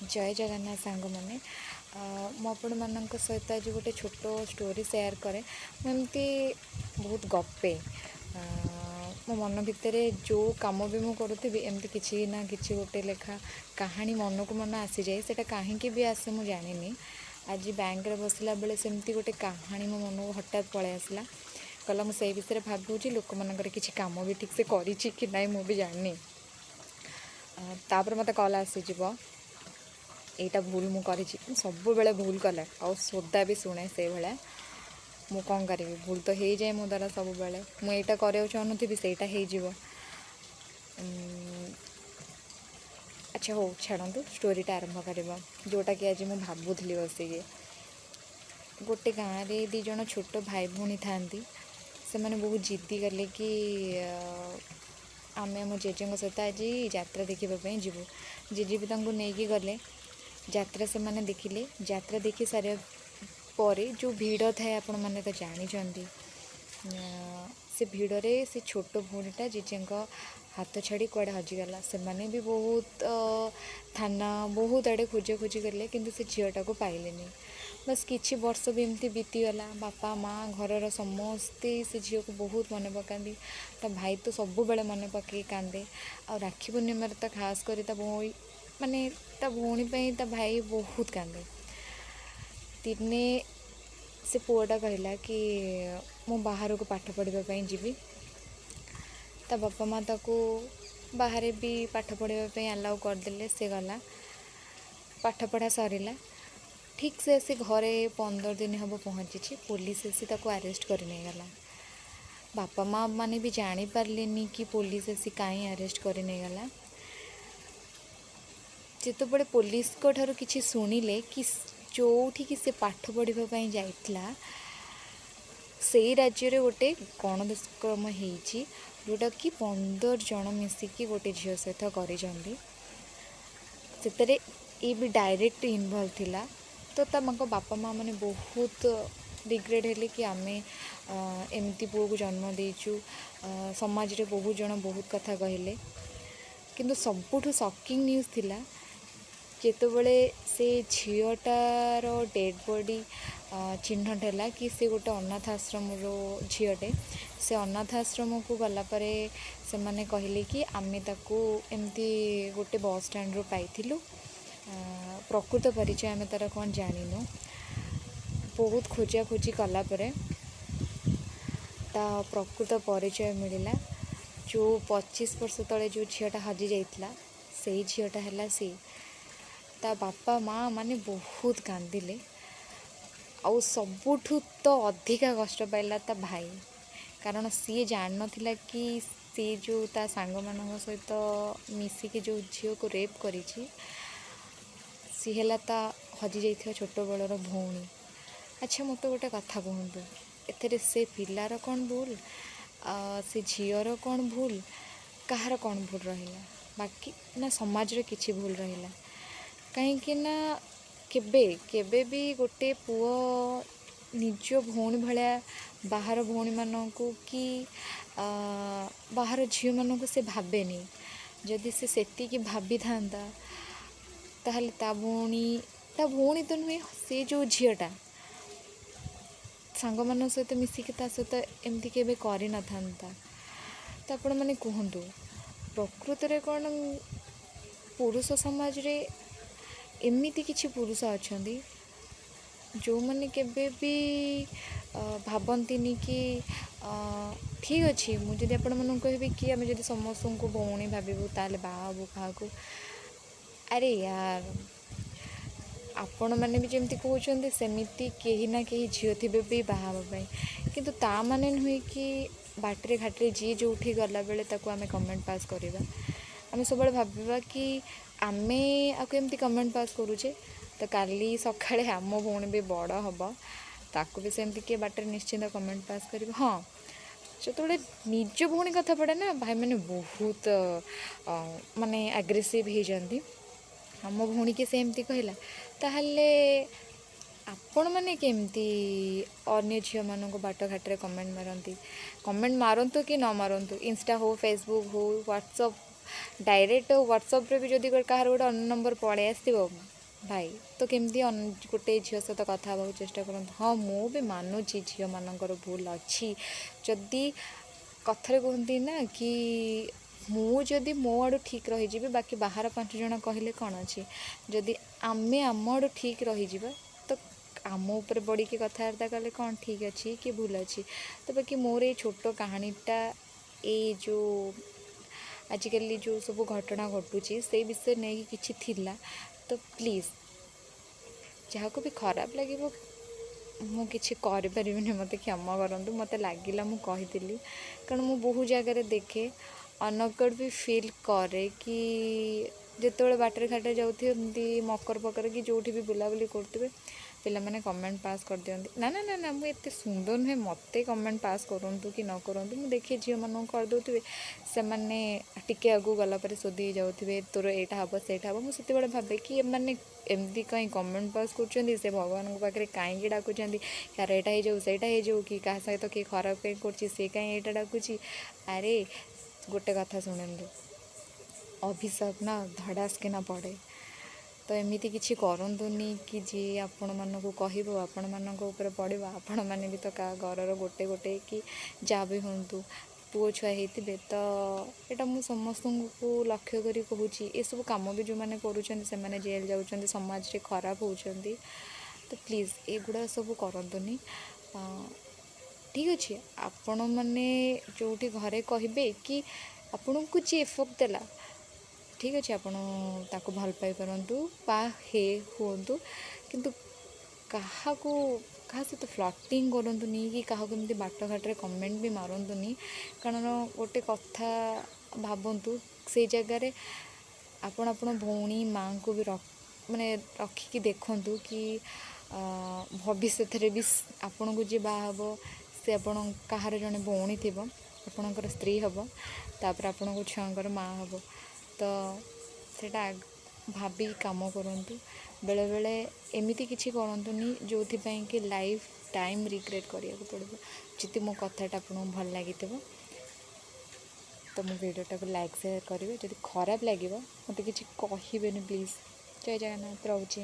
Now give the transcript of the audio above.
जय जगन्नाथ सांग मैंने मुझे सहित आज गोटे छोट स्टोरी सेयार कै मुझे बहुत गपे मो मन भितर जो कम भी मुझे करुँगी एमती किसी ना कि गोटे लेखा कहानी मन को मन आसी जाए से कहीं भी आसे मुझे जानी आज बैंक रे बसला बेले सेमती गोटे कहानी मो मन को हठात पलि आसला कहला मुझे विषय भावुँ लोक मानक किसी कम भी ठीक से करी कि ना मुझे जानी तापर मत कल आसीज यहाँ भूल मुझे सब बेले भूल कले आ सोदा भी शुणे से भाया मु कौन करी भूल तो हो जाए मो द्वारा सब बेले मुझे कराया चाहूँगी सेटा हो अच्छा हो छाड़ू स्टोरीटा आरंभ करवा जोटा कि आज मुझे भावुली बसिकी गोटे गाँव में दीज छोट भाई भौणी था से मैंने बहुत जिद्दी कले कि आम आम जेजे सहित आज यात्रा देखापी जीवु जेजे भी नहीं गले यात्रा से मैंने देखिले यात्रा देखी सारे पर जो भीड़ थाए आपण मैंने तो जानते से भीड़ से छोट भौणीटा जेजे हाथ छाड़ी कुआड़े हजिगला से मैंने भी बहुत थाना बहुत आड़े खोजा खोजी कले कि से झीटा को पाइले बस किछि वर्ष भी एमती बीतीगला बापा माँ घर समस्ते से झील को बहुत मन पकाती ता भाई तो सब बेले मन पकई कांदे आ राखी पूर्णिम तो खास कर भौणी माने ता भौणी ता भाई बहुत कांदे दिने से पुआटा कहला कि मु बाहर को पाठ पढ़ाई जीवी ता बापा माँ ताको बाहर भी पाठ पढ़ाई अलाउ करदे से गला पाठ पढ़ा सरला ठीक से आसी घरे 15 दिन हम पहुँची पुलिस आसी ताको अरेस्ट कर नहीं गला बापा माँ माने भी जानी पारलेनी कि पुलिस आसी कहीं अरेस्ट कर नहीं गला जिते बड़े पुलिस को ठारो किछि सुनिले कि जो ठीक से पाठ पढ़ाई जाइतला से राज्य रे गोटे गण दुष्कर्म होइछि जोटा कि 15 जन मिसिकी गोटे झील सहित करिसेंती सेतरे ये भी डायरेक्ट इनवॉल्व थिला तो बापा माँ मैंने बहुत रिग्रेट हेले कि आमे एमती पुओ को जन्म देचु समाज रे बहुत जन बहुत कथा कहले किंतु सबुठु शॉकिंग न्यूज़ थिला जेतबेले से झीटार डेड बॉडी चिन्हट है कि से गोटे अनाथ आश्रम रो झीटे से अनाथ आश्रम को गलापर से मैंने कहले कि आमे ताको एमती गोटे बस स्टैंड रो पाइथिलु प्रकृत परिचय आम तार कौन जानिनु बहुत खोजा खोजी कलापर ता प्रकृत परिचय मिलला जो 25 वर्ष तले जो झीटा हजि जाइतला से झीटा है सी ता बापा माँ माने बहुत कांदिले आउ सबुठु तो अधिका कष्ट पाइला ता भाई कारण सी जान नथिला कि सी जो ता सांग मान सहित मिसिकी जो झील को रेप करिछि सी है ता हजि जाइथिबा छोट बेलर भौणी अच्छा मत गोटे कथा कहतु एथे से पिलार कौन भूल से झीर कौन भूल कहार कौन भूल रहा बाकी ना समाज रे किछि भूल रहा कहीं ना केबे केबे भी गोटे पुओ निज भौणी भाया बाहर भौणी मानू कि बाहर झील मानू से भावेनी जदि से सेतिकी भाभी था ताहले ता भौणी तो नुहे से जो झीटा सांग मान सहित मिसिकी ता सहित एमती केबे करि न थांता तो आपण माने कहंतु प्रकृत रे कौन पुरुष समाज रे एमिति किछि पुरुष अछंती जो माने केबे भी भाबंतीनी कि ठीक अच्छे मुझे आपण मन कहबी कि आम जब समस्त को भौणी भावु ताले बाबू क्या अरे यार आपण मैंने भी जमती कहते सेमती कहीं ना कहीं झील थे भी बाहापी किंतु ता माने नुहे कि बाटरे घाटे जी जो गला बेले ताको आमे कमेंट पास करवा आम सब भाबा कि आमे आपको एमती कमेंट पास करुचे तो काली सकाळे आम भौणी भी बड़ हम ताको भी सेमती किए बाटर निश्चिंत कमेंट पास कर हाँ जो निज भौणी कथा पड़े ना भाई मैंने बहुत माने एग्रेसिव हो जाती आम भौणी के से एमती कहला ताहले आपण मैंने केमती अन्य झील मान बाट घाटे कमेंट मारंतु कि न मारंतु इंस्टा हो फेसबुक हो व्हाट्सअप डायरेक्ट व्हाट्सअप रे भी जदि कहार गोटे अन्य नंबर पड़े आसो ଭାଇ ତ କେମିତି ଗୋଟେ ଝିଅ ସହିତ କଥା ହେବାକୁ ଚେଷ୍ଟା କରନ୍ତୁ। ହଁ ମୁଁ ବି ମାନୁଛି ଝିଅମାନଙ୍କର ଭୁଲ ଅଛି। ଯଦି କଥାରେ କୁହନ୍ତି ନା କି ମୁଁ ଯଦି ମୋ ଆଡ଼ୁ ଠିକ୍ ରହିଯିବି ବାକି ବାହାର 5 ଜଣ କହିଲେ କ'ଣ ଅଛି। ଯଦି ଆମେ ଆମ ଆଡ଼ୁ ଠିକ୍ ରହିଯିବା ତ ଆମ ଉପରେ ବଢ଼ିକି କଥାବାର୍ତ୍ତା କଲେ କ'ଣ ଠିକ୍ ଅଛି କି ଭୁଲ ଅଛି। ତ ବାକି ମୋର ଏଇ ଛୋଟ କାହାଣୀଟା ଏଇ ଯେଉଁ ଆଜିକାଲି ଯେଉଁ ସବୁ ଘଟଣା ଘଟୁଛି ସେଇ ବିଷୟରେ ନେଇକି କିଛି ଥିଲା। ତ ପ୍ଲିଜ୍ ଯାହାକୁ ବି ଖରାପ ଲାଗିବ ମୁଁ କିଛି କରିପାରିବିନି, ମୋତେ କ୍ଷମା କରନ୍ତୁ। ମୋତେ ଲାଗିଲା ମୁଁ କହିଥିଲି, କାରଣ ମୁଁ ବହୁ ଜାଗାରେ ଦେଖେ ଅନକଡ଼ ବି ଫିଲ୍ କରେ କି ଯେତେବେଳେ ବାଟରେ ଘାଟରେ ଯାଉଥିବେ ଏମିତି ମକର ଫକର କି ଯେଉଁଠି ବି ବୁଲାବୁଲି କରୁଥିବେ ପିଲାମାନେ କମେଣ୍ଟ ପାସ୍ କରିଦିଅନ୍ତି। ନା ନା ନା ନା ମୁଁ ଏତେ ସୁନ୍ଦର ନୁହେଁ, ମୋତେ କମେଣ୍ଟ ପାସ୍ କରନ୍ତୁ କି ନ କରନ୍ତୁ। ମୁଁ ଦେଖେ ଝିଅମାନଙ୍କୁ କରିଦେଉଥିବେ, ସେମାନେ ଟିକେ ଆଗକୁ ଗଲା ପରେ ଶୋଧି ଯାଉଥିବେ ତୋର ଏଇଟା ହେବ ସେଇଟା ହେବ। ମୁଁ ସେତେବେଳେ ଭାବେ କି ଏମାନେ ଏମିତି କାହିଁ କମେଣ୍ଟ ପାସ୍ କରୁଛନ୍ତି, ସେ ଭଗବାନଙ୍କ ପାଖରେ କାହିଁକି ଡାକୁଛନ୍ତି କାହାର ଏଇଟା ହେଇଯାଉ ସେଇଟା ହେଇଯାଉ, କି କାହା ସହିତ କିଏ ଖରାପ କାହିଁ କରୁଛି ସେ କାହିଁ ଏଇଟା ଡାକୁଛି। ଆରେ ଗୋଟେ କଥା ଶୁଣନ୍ତୁ, ଅଭିଶାପ ନା ଧଡ଼ାସ କିନା ପଡ଼େ। ତ ଏମିତି କିଛି କରନ୍ତୁନି କି ଯିଏ ଆପଣମାନଙ୍କୁ କହିବ ଆପଣମାନଙ୍କ ଉପରେ ପଡ଼ିବ। ଆପଣମାନେ ବି ତ କାହା ଘରର ଗୋଟେ କି ଯାହା ବି ହୁଅନ୍ତୁ ପୁଅ ଛୁଆ ହେଇଥିବେ। ତ ଏଇଟା ମୁଁ ସମସ୍ତଙ୍କୁ ଲକ୍ଷ୍ୟ କରି କହୁଛି, ଏସବୁ କାମ ବି ଯେଉଁମାନେ କରୁଛନ୍ତି ସେମାନେ ଜେଲ୍ ଯାଉଛନ୍ତି, ସମାଜରେ ଖରାପ ହେଉଛନ୍ତି। ତ ପ୍ଲିଜ୍ ଏଗୁଡ଼ା ସବୁ କରନ୍ତୁନି। ଠିକ୍ ଅଛି, ଆପଣମାନେ ଯେଉଁଠି ଘରେ କହିବେ କି ଆପଣଙ୍କୁ ଯିଏ ଏଫର୍ଟ ଦେଲା ଠିକ୍ ଅଛି, ଆପଣ ତାକୁ ଭଲ ପାଇପାରନ୍ତୁ ବା ହୁଅନ୍ତୁ, କିନ୍ତୁ କାହା ସହିତ ଫ୍ଲର୍ଟିଂ କରନ୍ତୁନି କି କାହାକୁ ଏମିତି ବାଟଘାଟରେ କମେଣ୍ଟ ବି ମାରନ୍ତୁନି। କାରଣ ଗୋଟେ କଥା ଭାବନ୍ତୁ, ସେଇ ଜାଗାରେ ଆପଣ ଭଉଣୀ ମାଆଙ୍କୁ ବି ରଖିକି ଦେଖନ୍ତୁ କି ଭବିଷ୍ୟତରେ ବି ଆପଣଙ୍କୁ ଯିଏ ବାହା ହେବ ସେ କାହାର ଜଣେ ଭଉଣୀ ଥିବ, ଆପଣଙ୍କର ସ୍ତ୍ରୀ ହେବ, ତାପରେ ଆପଣଙ୍କ ଛୁଆଙ୍କର ମାଆ ହେବ। ତ ସେଇଟା ଭାବିକି କାମ କରନ୍ତୁ। ବେଳେବେଳେ ଏମିତି କିଛି କରନ୍ତୁନି ଯେଉଁଥିପାଇଁ କି ଲାଇଫ୍ ଟାଇମ୍ ରିଗ୍ରେଟ୍ କରିବାକୁ ପଡ଼ିବ। ଯଦି ମୋ କଥାଟା ଆପଣଙ୍କୁ ଭଲ ଲାଗିଥିବ ତ ମୋ ଭିଡ଼ିଓଟାକୁ ଲାଇକ୍ ସେୟାର କରିବେ। ଯଦି ଖରାପ ଲାଗିବ ମୋତେ କିଛି କହିବେନି ପ୍ଲିଜ୍। ଜୟ ଜଗନ୍ନାଥ, ରହୁଛି।